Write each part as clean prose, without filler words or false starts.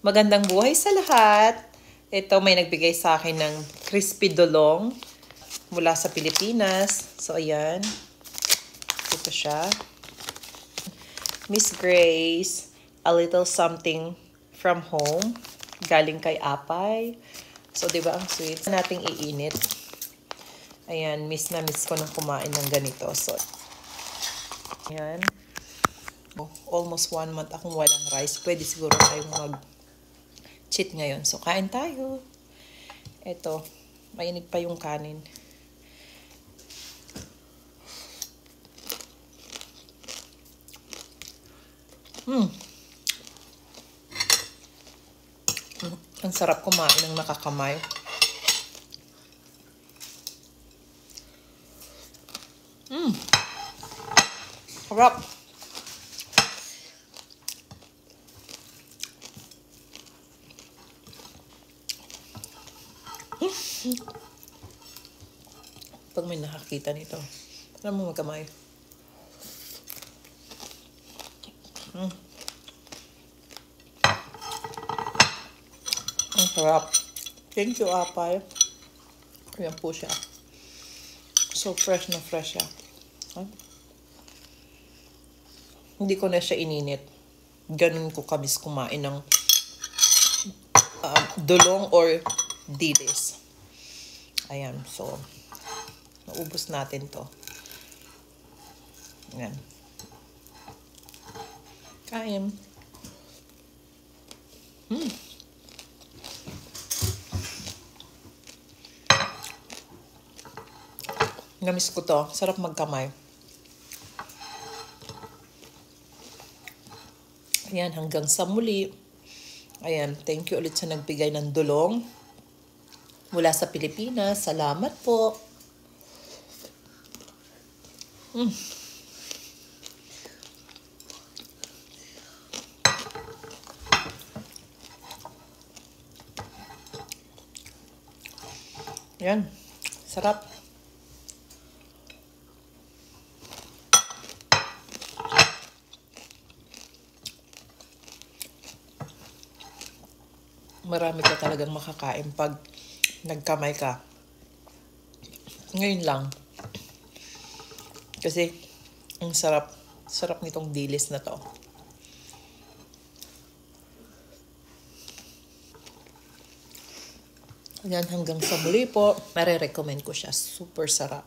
Magandang buhay sa lahat. Ito may nagbigay sa akin ng crispy dolong mula sa Pilipinas. So ayan. Ito siya. Miss Grace, a little something from home. Galing kay Apay. So 'di ba ang sweet? Nating iinit. Ayan, miss na miss ko nang kumain ng ganito. So ayan. Almost 1 month akong walang rice. Pwede siguro tayong mag-cheat ngayon. So, kain tayo. Ito, mainit pa yung kanin. Ang sarap kumain ng nakakamay. Sarap. Pag may nakakita nito, alam mo magkamay. Ang sarap. Thank you, Apay. Ayan po siya. So fresh na fresh siya. Hindi ko na siya ininit. Ganun ko kamis kumain ng dolong or dilis. Ayan, so naubos natin to. Ayan. Kain. Namis ko to. Sarap magkamay. Ayan, hanggang sa muli. Ayan, thank you ulit sa nagbigay ng dolong mula sa Pilipinas. Salamat po. Ayan, sarap. Marami ka talagang makakain pag nagkamay ka. Ngayon lang. Kasi, ang sarap. Sarap nitong dilis na to. Ayan, hanggang sa muli po. Nare-recommend ko siya. Super sarap.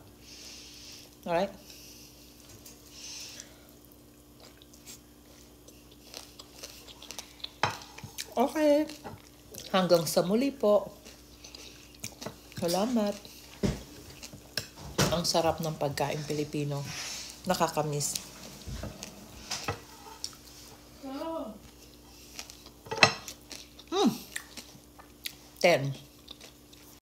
Alright? Okay. Hanggang sa muli po. Salamat. Ang sarap ng pagkain Pilipino. Nakakamiss. 10.